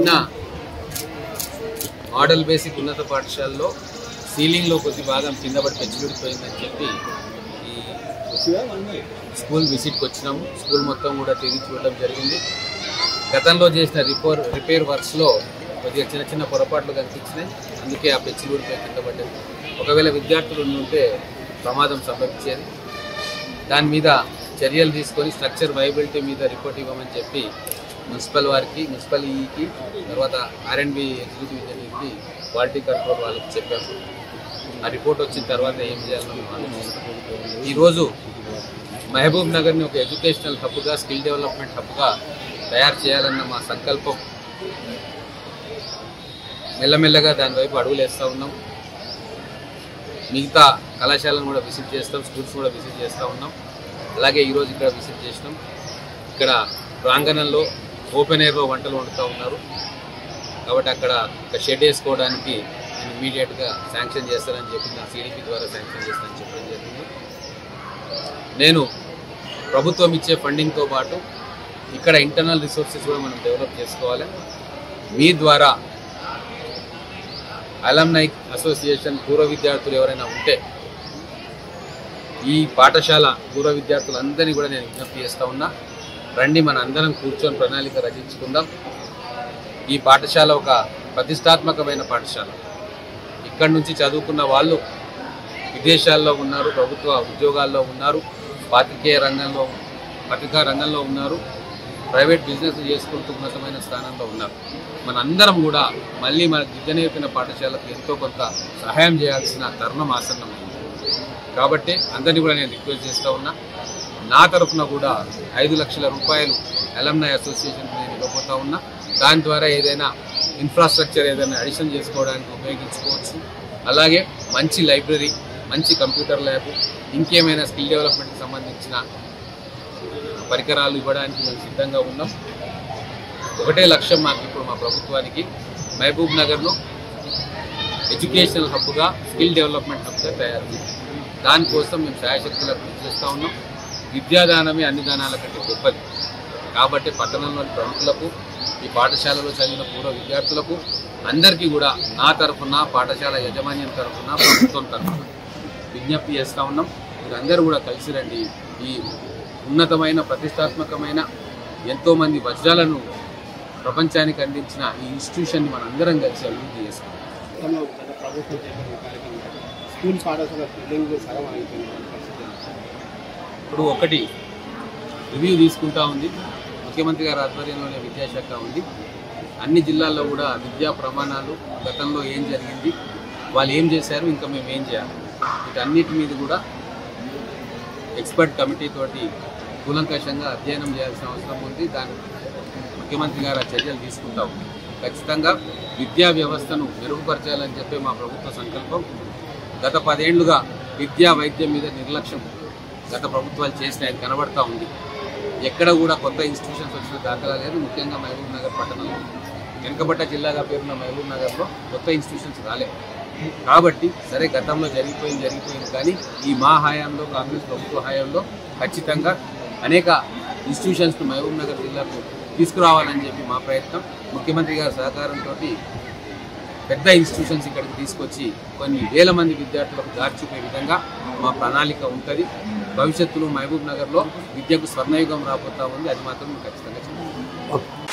చిన్న model basic ఉన్నత పాఠశాలలో సీలింగ్లో కొద్ది భాగం కింద పడి పెచ్చిపెడిపోయిందని చెప్పి ఈ స్కూల్ విజిట్కి వచ్చినాము. స్కూల్ మొత్తం కూడా తిరిగి చూడడం జరిగింది. గతంలో చేసిన రిపేర్ వర్క్స్లో కొద్దిగా చిన్న చిన్న పొరపాట్లు కనిపించినాయి. అందుకే ఆ పెచ్చిపెడిపోయి కింద పడ్డది. ఒకవేళ విద్యార్థులు ఉంటే ప్రమాదం సంభవించేది. దాని మీద చర్యలు తీసుకొని స్ట్రక్చర్ వైబిలిటీ మీద రిపోర్ట్ ఇవ్వమని చెప్పి మున్సిపల్ వారికి, మున్సిపల్ ఈకి, తర్వాత R&B ఎగ్జిక్యూటివ్ ఇంజనీర్కి, క్వాలిటీ కంట్రోల్ వాళ్ళకి చెప్పాము. ఆ రిపోర్ట్ వచ్చిన తర్వాత ఏం చేయాలని మేము ఆలోచిస్తాం. ఈరోజు మహబూబ్ నగర్ని ఒక ఎడ్యుకేషనల్ హబ్గా, స్కిల్ డెవలప్మెంట్ హబ్గా తయారు చేయాలన్న మా సంకల్పం మెల్లమెల్లగా దాని వైపు అడుగులు వేస్తూ ఉన్నాం. మిగతా కళాశాలను కూడా విజిట్ చేస్తాం, స్కూల్స్ కూడా విజిట్ చేస్తూ ఉన్నాం. అలాగే ఈరోజు ఇక్కడ విజిట్ చేసినాం. ఇక్కడ ప్రాంగణంలో ఓపెన్ ఎయిర్లో వంటలు వండుతూ ఉన్నారు. కాబట్టి అక్కడ ఒక షెడ్ వేసుకోవడానికి నేను ఇమీడియట్గా శాంక్షన్ చేస్తానని చెప్పి నా CDP ద్వారా శాంక్షన్ చేస్తానని చెప్పడం జరిగింది. నేను ప్రభుత్వం ఇచ్చే ఫండింగ్తో పాటు ఇక్కడ ఇంటర్నల్ రిసోర్సెస్ కూడా మనం డెవలప్ చేసుకోవాలి. మీ ద్వారా అలమ్నై అసోసియేషన్ పూర్వ విద్యార్థులు ఎవరైనా ఉంటే ఈ పాఠశాల పూర్వ విద్యార్థులందరినీ కూడా నేను విజ్ఞప్తి చేస్తూ ఉన్నా. రండి, మన అందరం కూర్చొని ప్రణాళిక రచించుకుందాం. ఈ పాఠశాల ఒక ప్రతిష్టాత్మకమైన పాఠశాల. ఇక్కడి నుంచి చదువుకున్న వాళ్ళు విదేశాల్లో ఉన్నారు, ప్రభుత్వ ఉద్యోగాల్లో ఉన్నారు, పత్రికా రంగంలో ఉన్నారు, ప్రైవేట్ బిజినెస్ చేసుకుంటూ ఉన్నతమైన స్థానంలో ఉన్నారు. మనందరం కూడా మళ్ళీ మన విద్య నేర్పిన పాఠశాలకు ఎంతో కొంత సహాయం చేయాల్సిన తరుణం ఆసన్నమైంది. కాబట్టి అందరినీ కూడా నేను రిక్వెస్ట్ చేస్తూ ఉన్నా. నా తరఫున కూడా 5 లక్షల రూపాయలు అలమ్నై అసోసియేషన్కి నేను ఇవ్వబోతా ఉన్నా. దాని ద్వారా ఏదైనా ఇన్ఫ్రాస్ట్రక్చర్ ఏదైనా అడిషన్ చేసుకోవడానికి ఉపయోగించుకోవచ్చు. అలాగే మంచి లైబ్రరీ, మంచి కంప్యూటర్ ల్యాబ్, ఇంకేమైనా స్కిల్ డెవలప్మెంట్కి సంబంధించిన పరికరాలు ఇవ్వడానికి మేము సిద్ధంగా ఉన్నాం. ఒకటే లక్ష్యం మాకు ఇప్పుడు మా ప్రభుత్వానికి, మహబూబ్ నగర్ను ఎడ్యుకేషనల్ హబ్గా, స్కిల్ డెవలప్మెంట్ హబ్గా తయారు చేయాలి. దానికోసం మేము శాయశక్తులకు కృషి చేస్తూ ఉన్నాం. విద్యాదానమే అన్ని దానాల కంటే గొప్పది. కాబట్టి పట్టణంలోని ప్రముఖులకు, ఈ పాఠశాలలో చదివిన పూర్వ విద్యార్థులకు అందరికీ కూడా నా తరఫున, పాఠశాల యాజమాన్యం తరఫున, ప్రభుత్వం తరఫున విజ్ఞప్తి చేస్తూ ఉన్నాం. మీరందరూ కూడా కలిసి రండి. ఈ ఉన్నతమైన, ప్రతిష్టాత్మకమైన, ఎంతోమంది వజ్రాలను ప్రపంచానికి అందించిన ఈ ఇన్స్టిట్యూషన్ని మనందరం కలిసి అభివృద్ధి చేసుకుంటాం. ఇప్పుడు ఒకటి రివ్యూ తీసుకుంటా ఉంది. ముఖ్యమంత్రి గారి ఆధ్వర్యంలోనే విద్యాశాఖ ఉంది. అన్ని జిల్లాల్లో కూడా విద్యా ప్రమాణాలు, గతంలో ఏం జరిగింది, వాళ్ళు ఏం చేశారు, ఇంకా మేము ఏం చేయాలి, వీటన్నిటి మీద కూడా ఎక్స్పర్ట్ కమిటీ తోటి కూలంకషంగా అధ్యయనం చేయాల్సిన అవసరం ఉంది. దాని ముఖ్యమంత్రి గారు ఆ చర్యలు తీసుకుంటాం. ఖచ్చితంగా విద్యా వ్యవస్థను మెరుగుపరచాలని చెప్పి మా ప్రభుత్వ సంకల్పం. గత 10 ఏళ్లుగా విద్యా, వైద్యం మీద నిర్లక్ష్యం గత ప్రభుత్వాలు చేసినాయి, కనబడతా ఉంది. ఎక్కడ కూడా కొత్త ఇన్స్టిట్యూషన్స్ వచ్చిన దాఖలా లేదు. ముఖ్యంగా మహబూబ్ నగర్ పట్టణంలో, వెనుకబడ్డ జిల్లాగా పేరున్న మహబూబ్ నగర్లో కొత్త ఇన్స్టిట్యూషన్స్ రాలేదు. కాబట్టి సరే, గతంలో జరిగిపోయింది కానీ ఈ మా హయాంలో, కాంగ్రెస్ ప్రభుత్వ హయాంలో ఖచ్చితంగా అనేక ఇన్స్టిట్యూషన్స్ను మహబూబ్ నగర్ జిల్లాకు తీసుకురావాలని చెప్పి మా ప్రయత్నం. ముఖ్యమంత్రి గారి సహకారంతో పెద్ద ఇన్స్టిట్యూషన్స్ ఇక్కడికి తీసుకొచ్చి కొన్ని వేల మంది విద్యార్థులకు దారి చూపే విధంగా మా ప్రణాళిక ఉంటుంది. భవిష్యత్తులో మహబూబ్ నగర్లో విద్యకు స్వర్ణయుగం రాబోతా ఉంది. అది మాత్రం ఖచ్చితంగా చెప్తాం.